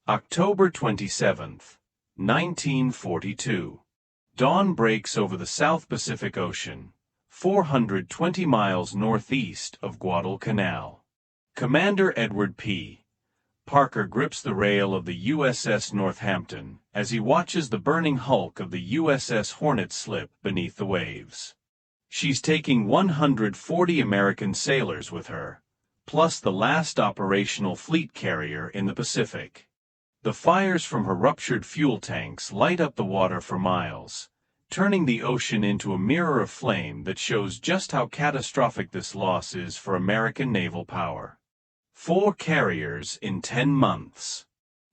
October 27, 1942. Dawn breaks over the South Pacific Ocean, 420 miles northeast of Guadalcanal. Commander Edward P. Parker grips the rail of the USS Northampton as he watches the burning hulk of the USS Hornet slip beneath the waves. She's taking 140 American sailors with her, plus the last operational fleet carrier in the Pacific. The fires from her ruptured fuel tanks light up the water for miles, turning the ocean into a mirror of flame that shows just how catastrophic this loss is for American naval power. 4 carriers in 10 months.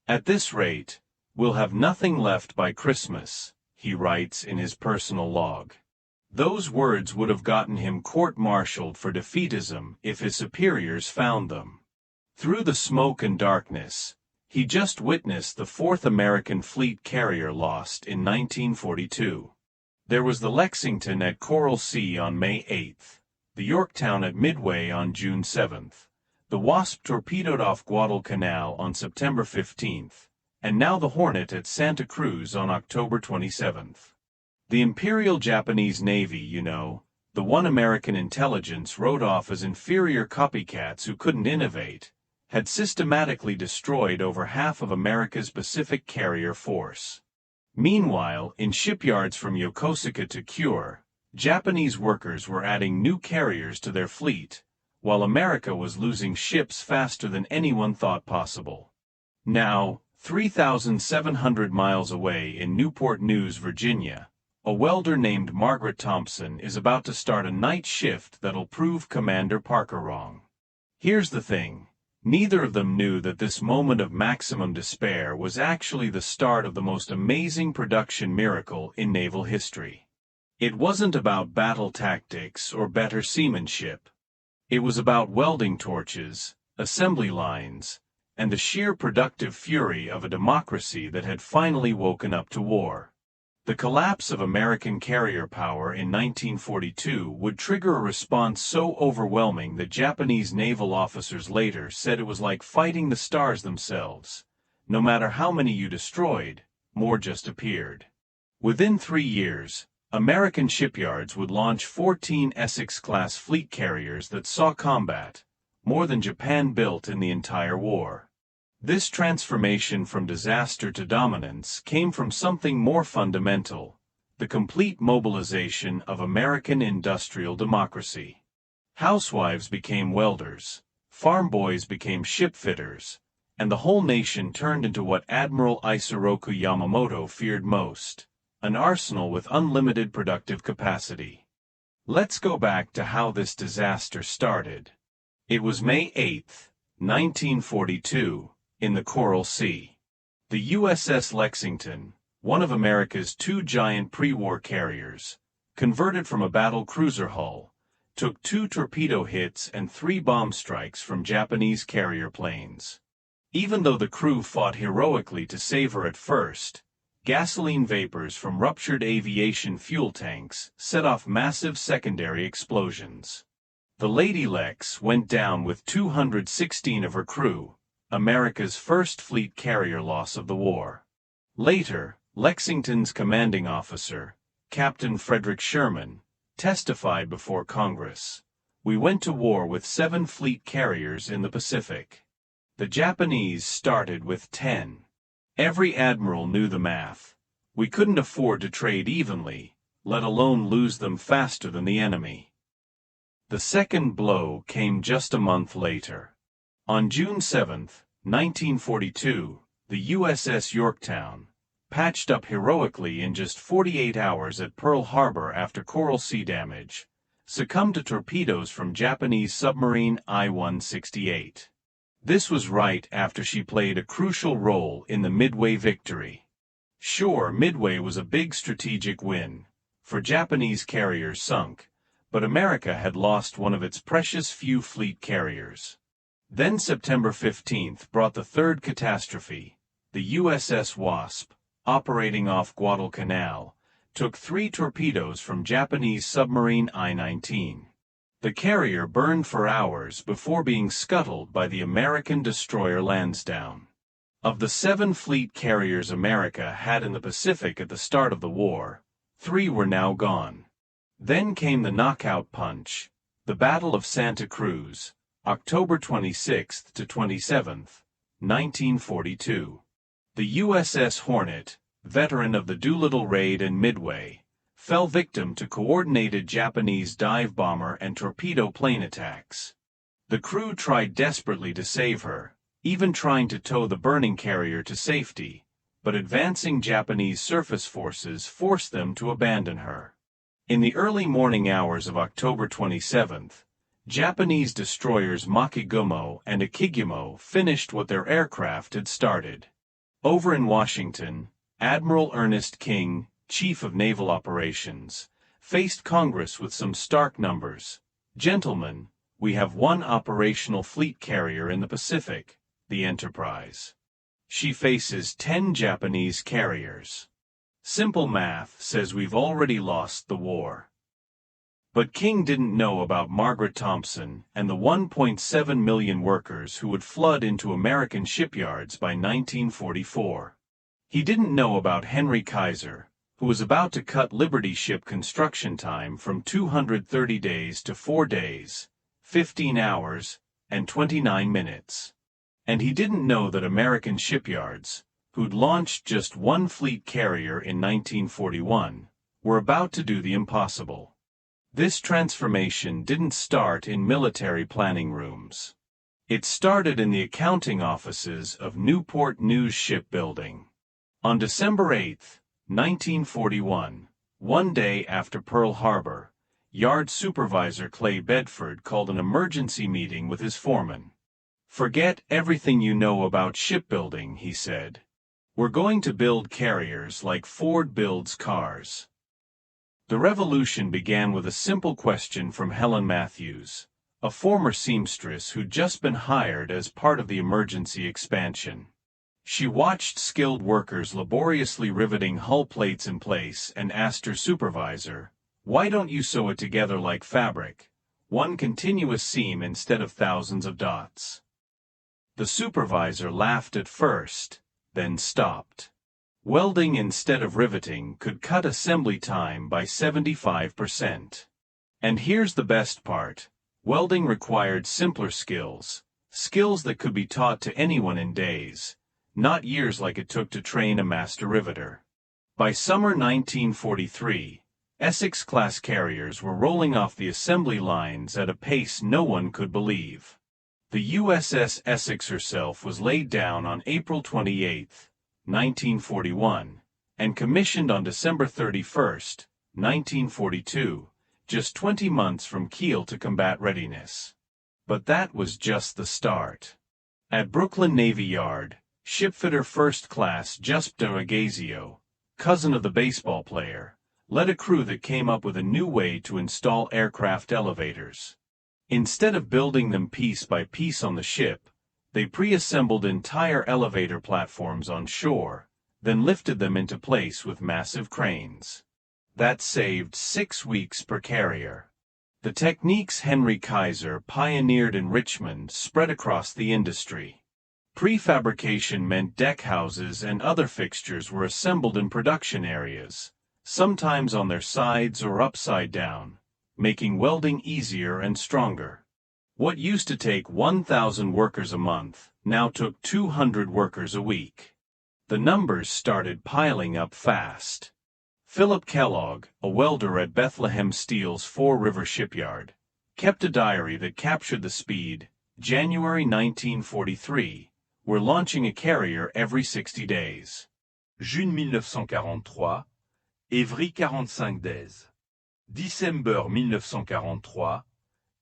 At this rate, we'll have nothing left by Christmas, he writes in his personal log. Those words would have gotten him court-martialed for defeatism if his superiors found them. Through the smoke and darkness, he just witnessed the 4th American fleet carrier lost in 1942. There was the Lexington at Coral Sea on May 8th, the Yorktown at Midway on June 7th, the Wasp torpedoed off Guadalcanal on September 15th, and now the Hornet at Santa Cruz on October 27th. The Imperial Japanese Navy, the one American intelligence wrote off as inferior copycats who couldn't innovate, had systematically destroyed over half of America's Pacific carrier force. Meanwhile, in shipyards from Yokosuka to Kure, Japanese workers were adding new carriers to their fleet, while America was losing ships faster than anyone thought possible. Now, 3,700 miles away in Newport News, Virginia, a welder named Margaret Thompson is about to start a night shift that'll prove Commander Parker wrong. Here's the thing. Neither of them knew that this moment of maximum despair was actually the start of the most amazing production miracle in naval history. It wasn't about battle tactics or better seamanship. It was about welding torches, assembly lines, and the sheer productive fury of a democracy that had finally woken up to war. The collapse of American carrier power in 1942 would trigger a response so overwhelming that Japanese naval officers later said it was like fighting the stars themselves. No matter how many you destroyed, more just appeared. Within 3 years, American shipyards would launch 14 Essex-Class fleet carriers that saw combat, more than Japan built in the entire war. This transformation from disaster to dominance came from something more fundamental: the complete mobilization of American industrial democracy. Housewives became welders, farm boys became shipfitters, and the whole nation turned into what Admiral Isoroku Yamamoto feared most: an arsenal with unlimited productive capacity. Let's go back to how this disaster started. It was May 8, 1942. In the Coral Sea. The USS Lexington, one of America's 2 giant pre-war carriers, converted from a battle cruiser hull, took 2 torpedo hits and 3 bomb strikes from Japanese carrier planes. Even though the crew fought heroically to save her at first, gasoline vapors from ruptured aviation fuel tanks set off massive secondary explosions. The Lady Lex went down with 216 of her crew, America's first fleet carrier loss of the war. Later, Lexington's commanding officer, Captain Frederick Sherman, testified before Congress. We went to war with 7 fleet carriers in the Pacific. The Japanese started with 10. Every admiral knew the math. We couldn't afford to trade evenly, let alone lose them faster than the enemy. The second blow came just a month later. On June 7, 1942, the USS Yorktown, patched up heroically in just 48 hours at Pearl Harbor after Coral Sea damage, succumbed to torpedoes from Japanese submarine I-168. This was right after she played a crucial role in the Midway victory. Sure, Midway was a big strategic win, for Japanese carriers sunk, but America had lost one of its precious few fleet carriers. Then September 15th brought the third catastrophe. The USS Wasp, operating off Guadalcanal, took 3 torpedoes from Japanese submarine I-19. The carrier burned for hours before being scuttled by the American destroyer Lansdowne. Of the 7 fleet carriers America had in the Pacific at the start of the war, 3 were now gone. Then came the knockout punch, the Battle of Santa Cruz, October 26 to 27, 1942. The USS Hornet, veteran of the Doolittle Raid and Midway, fell victim to coordinated Japanese dive bomber and torpedo plane attacks. The crew tried desperately to save her, even trying to tow the burning carrier to safety, but advancing Japanese surface forces forced them to abandon her. In the early morning hours of October 27, Japanese destroyers Makigumo and Akigumo finished what their aircraft had started. Over in Washington, Admiral Ernest King, Chief of Naval Operations, faced Congress with some stark numbers. "Gentlemen, we have one operational fleet carrier in the Pacific, the Enterprise. She faces 10 Japanese carriers. Simple math says we've already lost the war." But King didn't know about Margaret Thompson and the 1.7 million workers who would flood into American shipyards by 1944. He didn't know about Henry Kaiser, who was about to cut Liberty ship construction time from 230 days to 4 days, 15 hours, and 29 minutes. And he didn't know that American shipyards, who'd launched just 1 fleet carrier in 1941, were about to do the impossible. This transformation didn't start in military planning rooms. It started in the accounting offices of Newport News Shipbuilding. On December 8, 1941, one day after Pearl Harbor, Yard Supervisor Clay Bedford called an emergency meeting with his foreman. "Forget everything you know about shipbuilding," he said. "We're going to build carriers like Ford builds cars." The revolution began with a simple question from Helen Matthews, a former seamstress who'd just been hired as part of the emergency expansion. She watched skilled workers laboriously riveting hull plates in place and asked her supervisor, "Why don't you sew it together like fabric, one continuous seam instead of thousands of dots?" The supervisor laughed at first, then stopped. Welding instead of riveting could cut assembly time by 75%. And here's the best part: welding required simpler skills, skills that could be taught to anyone in days, not years like it took to train a master riveter. By summer 1943, Essex-Class carriers were rolling off the assembly lines at a pace no one could believe. The USS Essex herself was laid down on April 28, 1941, and commissioned on December 31, 1942, just 20 months from keel to combat readiness. But that was just the start. At Brooklyn Navy Yard, shipfitter First Class Just D'Orgazio, cousin of the baseball player, led a crew that came up with a new way to install aircraft elevators. Instead of building them piece by piece on the ship, they pre-assembled entire elevator platforms on shore, then lifted them into place with massive cranes. That saved 6 weeks per carrier. The techniques Henry Kaiser pioneered in Richmond spread across the industry. Prefabrication meant deck houses and other fixtures were assembled in production areas, sometimes on their sides or upside down, making welding easier and stronger. What used to take 1,000 workers a month now took 200 workers a week. The numbers started piling up fast. Philip Kellogg, a welder at Bethlehem Steel's Fore River Shipyard, kept a diary that captured the speed. January 1943, we're launching a carrier every 60 days. June 1943, every 45 days. December 1943,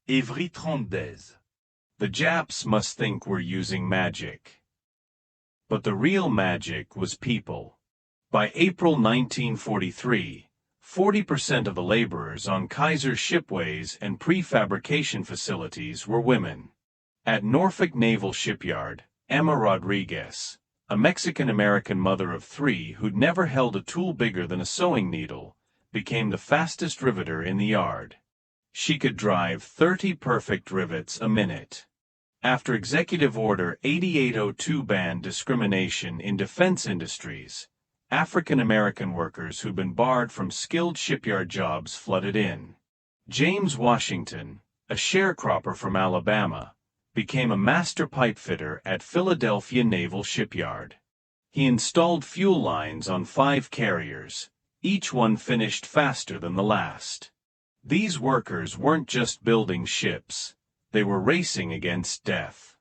every 30 days. The Japs must think we're using magic. But the real magic was people. By April 1943, 40% of the laborers on Kaiser's shipways and prefabrication facilities were women. At Norfolk Naval Shipyard, Emma Rodriguez, a Mexican-American mother of 3 who'd never held a tool bigger than a sewing needle, became the fastest riveter in the yard. She could drive 30 perfect rivets a minute. After Executive Order 8802 banned discrimination in defense industries, African American workers who'd been barred from skilled shipyard jobs flooded in. James Washington, a sharecropper from Alabama, became a master pipe fitter at Philadelphia Naval Shipyard. He installed fuel lines on 5 carriers, each one finished faster than the last. These workers weren't just building ships, they were racing against death.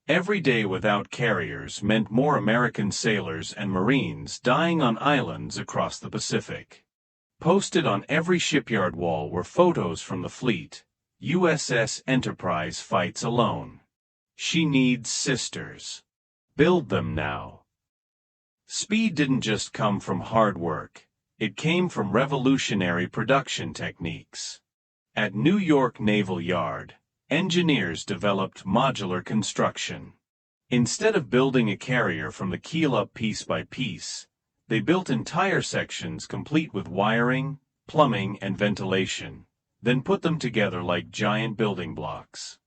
Every day without carriers meant more American sailors and Marines dying on islands across the Pacific. Posted on every shipyard wall were photos from the fleet. USS Enterprise fights alone. She needs sisters. Build them now. Speed didn't just come from hard work, it came from revolutionary production techniques. At New York Naval Yard, engineers developed modular construction. Instead of building a carrier from the keel up piece by piece, they built entire sections complete with wiring, plumbing, and ventilation, then put them together like giant building blocks.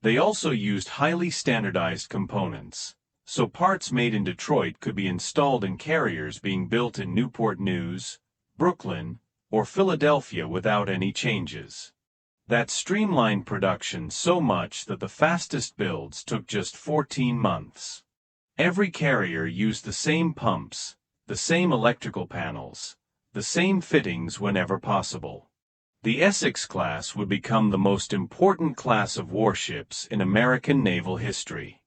They also used highly standardized components, so parts made in Detroit could be installed in carriers being built in Newport News, Brooklyn, or Philadelphia without any changes. That streamlined production so much that the fastest builds took just 14 months. Every carrier used the same pumps, the same electrical panels, the same fittings whenever possible. The Essex-Class would become the most important class of warships in American naval history.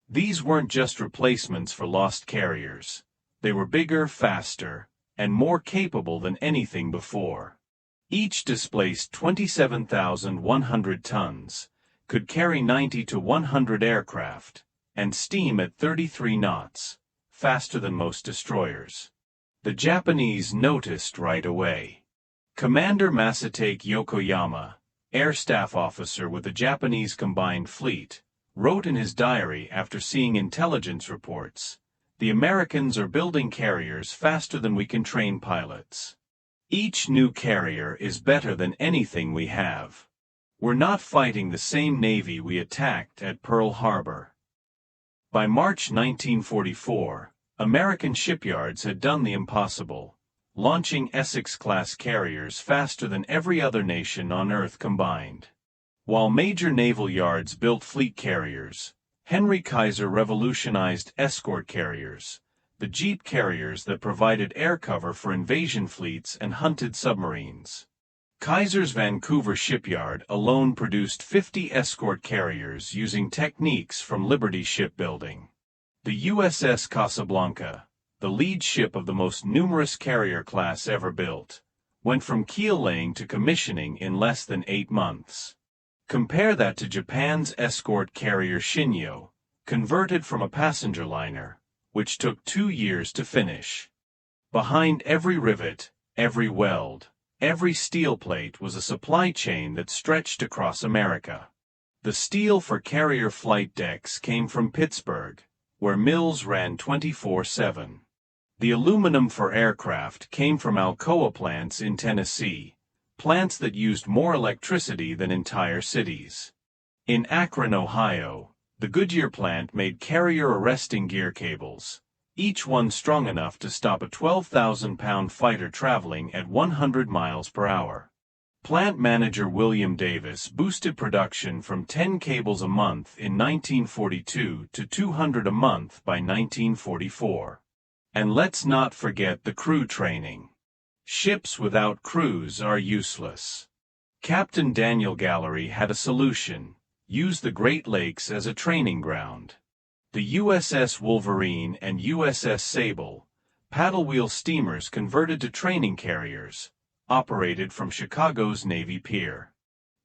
These weren't just replacements for lost carriers. They were bigger, faster, and more capable than anything before. Each displaced 27,100 tons, could carry 90 to 100 aircraft, and steam at 33 knots, faster than most destroyers. The Japanese noticed right away. Commander Masatake Yokoyama, air staff officer with the Japanese Combined Fleet, wrote in his diary after seeing intelligence reports, "The Americans are building carriers faster than we can train pilots. Each new carrier is better than anything we have. We're not fighting the same Navy we attacked at Pearl Harbor." By March 1944, American shipyards had done the impossible, launching Essex-Class carriers faster than every other nation on Earth combined. While major naval yards built fleet carriers, Henry Kaiser revolutionized escort carriers, the jeep carriers that provided air cover for invasion fleets and hunted submarines. Kaiser's Vancouver shipyard alone produced 50 escort carriers using techniques from Liberty shipbuilding. The USS Casablanca, the lead ship of the most numerous carrier class ever built, went from keel laying to commissioning in less than 8 months. Compare that to Japan's escort carrier Shinyo, converted from a passenger liner, which took 2 years to finish. Behind every rivet, every weld, every steel plate was a supply chain that stretched across America. The steel for carrier flight decks came from Pittsburgh, where mills ran 24/7. The aluminum for aircraft came from Alcoa plants in Tennessee, plants that used more electricity than entire cities. In Akron, Ohio, the Goodyear plant made carrier arresting gear cables, each one strong enough to stop a 12,000-pound fighter traveling at 100 miles per hour. Plant manager William Davis boosted production from 10 cables a month in 1942 to 200 a month by 1944. And let's not forget the crew training. Ships without crews are useless. Captain Daniel Gallery had a solution: use the Great Lakes as a training ground. The USS Wolverine and USS Sable, paddle-wheel steamers converted to training carriers, operated from Chicago's Navy Pier.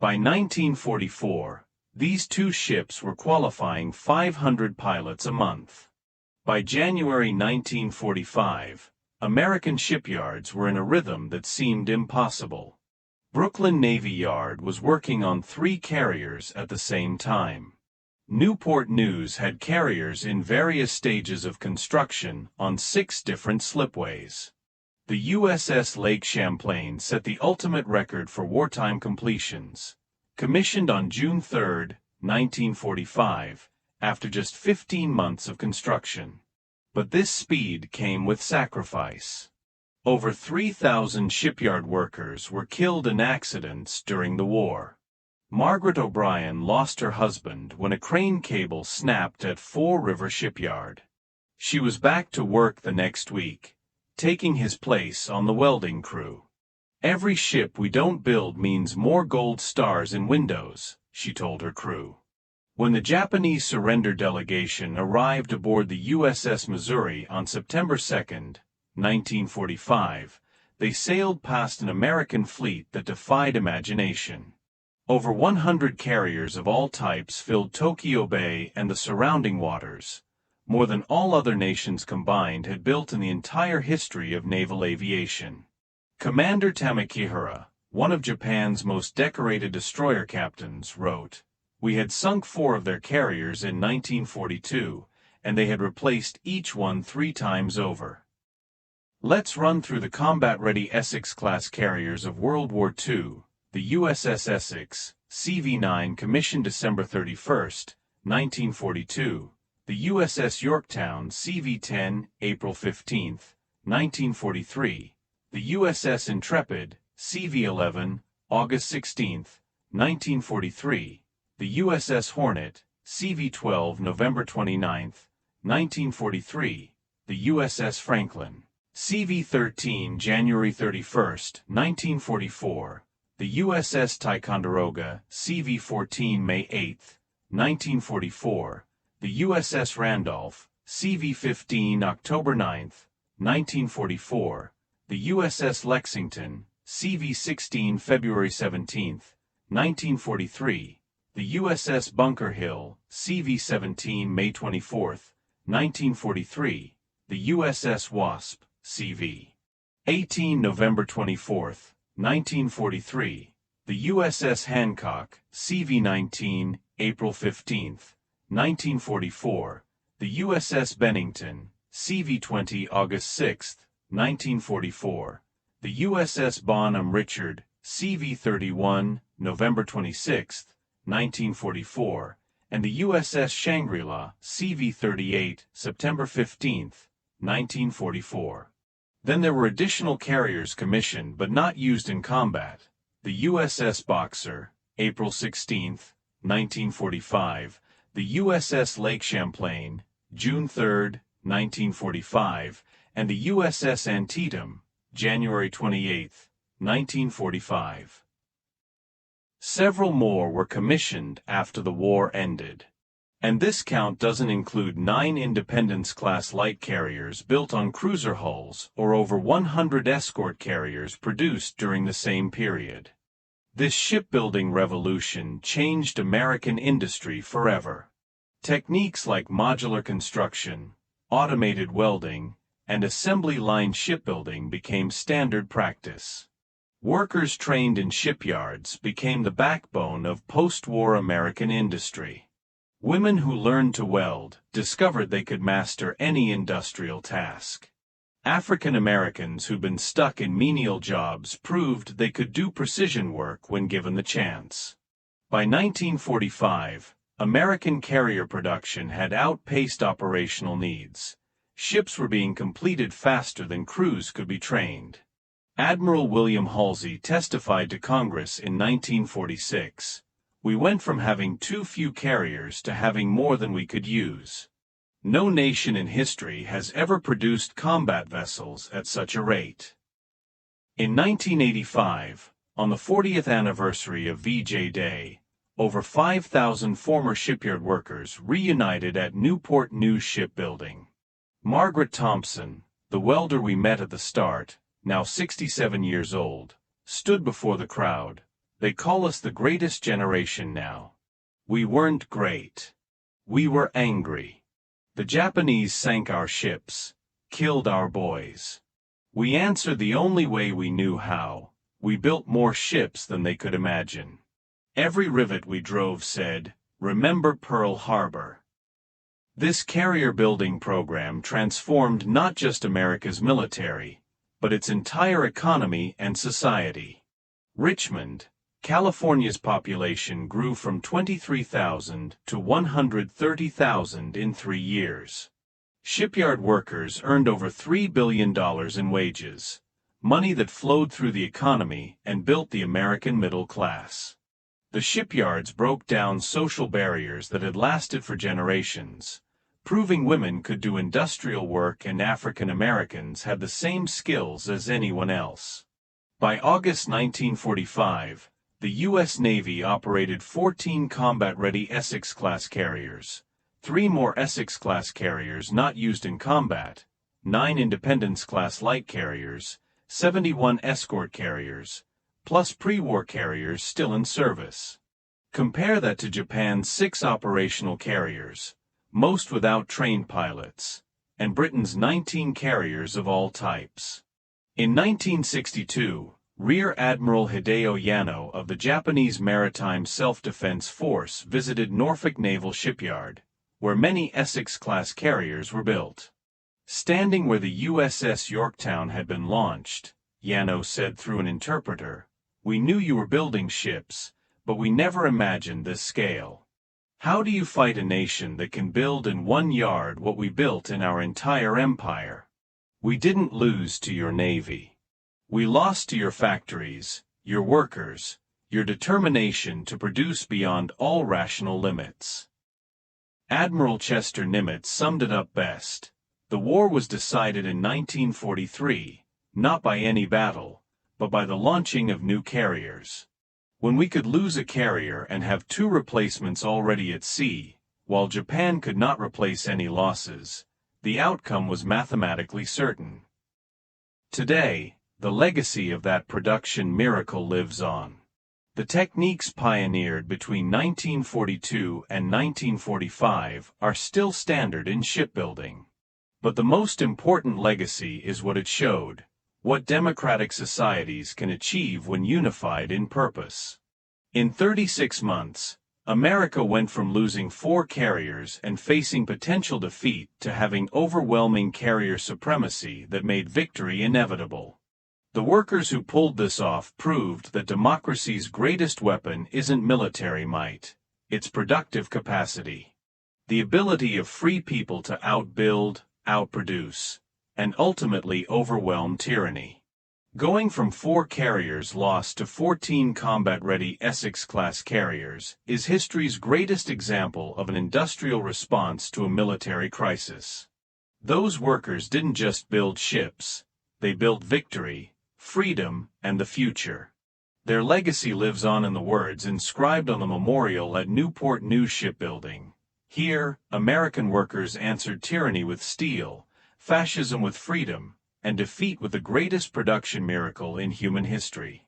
By 1944, these 2 ships were qualifying 500 pilots a month. By January 1945, American shipyards were in a rhythm that seemed impossible. Brooklyn Navy Yard was working on 3 carriers at the same time. Newport News had carriers in various stages of construction on 6 different slipways. The USS Lake Champlain set the ultimate record for wartime completions. Commissioned on June 3, 1945, after just 15 months of construction. But this speed came with sacrifice. Over 3,000 shipyard workers were killed in accidents during the war. Margaret O'Brien lost her husband when a crane cable snapped at Fall River Shipyard. She was back to work the next week, taking his place on the welding crew. "Every ship we don't build means more gold stars in windows," she told her crew. When the Japanese surrender delegation arrived aboard the USS Missouri on September 2, 1945, they sailed past an American fleet that defied imagination. Over 100 carriers of all types filled Tokyo Bay and the surrounding waters, more than all other nations combined had built in the entire history of naval aviation. Commander Tamekihara, one of Japan's most decorated destroyer captains, wrote, "We had sunk 4 of their carriers in 1942, and they had replaced each one 3 times over." Let's run through the combat-ready Essex-Class carriers of World War II. The USS Essex, CV-9, commissioned December 31, 1942. The USS Yorktown, CV-10, April 15, 1943. The USS Intrepid, CV-11, August 16, 1943. The USS Hornet, CV-12, November 29, 1943. The USS Franklin, CV-13, January 31, 1944. The USS Ticonderoga, CV-14, May 8, 1944. The USS Randolph, CV-15, October 9, 1944. The USS Lexington, CV-16, February 17, 1943. The USS Bunker Hill, CV-17, May 24, 1943. The USS Wasp, CV-18, November 24, 1943. The USS Hancock, CV-19, April 15, 1944. The USS Bennington, CV-20, August 6, 1944. The USS Bonham Richard, CV-31, November 26, 1944, and the USS Shangri-La, CV-38, September 15, 1944. Then there were additional carriers commissioned but not used in combat. The USS Boxer, April 16, 1945, the USS Lake Champlain, June 3, 1945, and the USS Antietam, January 28, 1945. Several more were commissioned after the war ended. And this count doesn't include 9 Independence-class light carriers built on cruiser hulls or over 100 escort carriers produced during the same period. This shipbuilding revolution changed American industry forever. Techniques like modular construction, automated welding, and assembly line shipbuilding became standard practice. Workers trained in shipyards became the backbone of post-war American industry. Women who learned to weld discovered they could master any industrial task. African Americans who'd been stuck in menial jobs proved they could do precision work when given the chance. By 1945, American carrier production had outpaced operational needs. Ships were being completed faster than crews could be trained. Admiral William Halsey testified to Congress in 1946. "We went from having too few carriers to having more than we could use. No nation in history has ever produced combat vessels at such a rate." In 1985, on the 40th anniversary of VJ Day, over 5,000 former shipyard workers reunited at Newport News Shipbuilding. Margaret Thompson, the welder we met at the start, now 67 years old, stood before the crowd. "They call us the greatest generation now. We weren't great. We were angry. The Japanese sank our ships, killed our boys. We answered the only way we knew how. We built more ships than they could imagine. Every rivet we drove said, 'Remember Pearl Harbor.'" This carrier building program transformed not just America's military, but its entire economy and society. Richmond, California's population grew from 23,000 to 130,000 in 3 years. Shipyard workers earned over $3 billion in wages, money that flowed through the economy and built the American middle class. The shipyards broke down social barriers that had lasted for generations, proving women could do industrial work and African Americans had the same skills as anyone else. By August 1945, the U.S. Navy operated 14 combat-ready Essex-Class carriers, 3 more Essex-Class carriers not used in combat, 9 Independence-Class light carriers, 71 escort carriers, plus pre-war carriers still in service. Compare that to Japan's 6 operational carriers, most without trained pilots, and Britain's 19 carriers of all types. In 1962, Rear Admiral Hideo Yano of the Japanese Maritime Self-Defense Force visited Norfolk Naval Shipyard, where many Essex-Class carriers were built. Standing where the USS Yorktown had been launched, Yano said through an interpreter, "We knew you were building ships, but we never imagined this scale. How do you fight a nation that can build in 1 yard what we built in our entire empire? We didn't lose to your navy. We lost to your factories, your workers, your determination to produce beyond all rational limits." Admiral Chester Nimitz summed it up best. The war was decided in 1943, not by any battle, but by the launching of new carriers. When we could lose a carrier and have 2 replacements already at sea, while Japan could not replace any losses, the outcome was mathematically certain. Today, the legacy of that production miracle lives on. The techniques pioneered between 1942 and 1945 are still standard in shipbuilding. But the most important legacy is what it showed, what democratic societies can achieve when unified in purpose. In 36 months, America went from losing 4 carriers and facing potential defeat to having overwhelming carrier supremacy that made victory inevitable. The workers who pulled this off proved that democracy's greatest weapon isn't military might, it's productive capacity. The ability of free people to outbuild, outproduce, and ultimately overwhelm tyranny. Going from 4 carriers lost to 14 combat-ready Essex-Class carriers is history's greatest example of an industrial response to a military crisis. Those workers didn't just build ships, they built victory, freedom, and the future. Their legacy lives on in the words inscribed on the memorial at Newport News Shipbuilding. Here, American workers answered tyranny with steel, fascism with freedom, and defeat with the greatest production miracle in human history.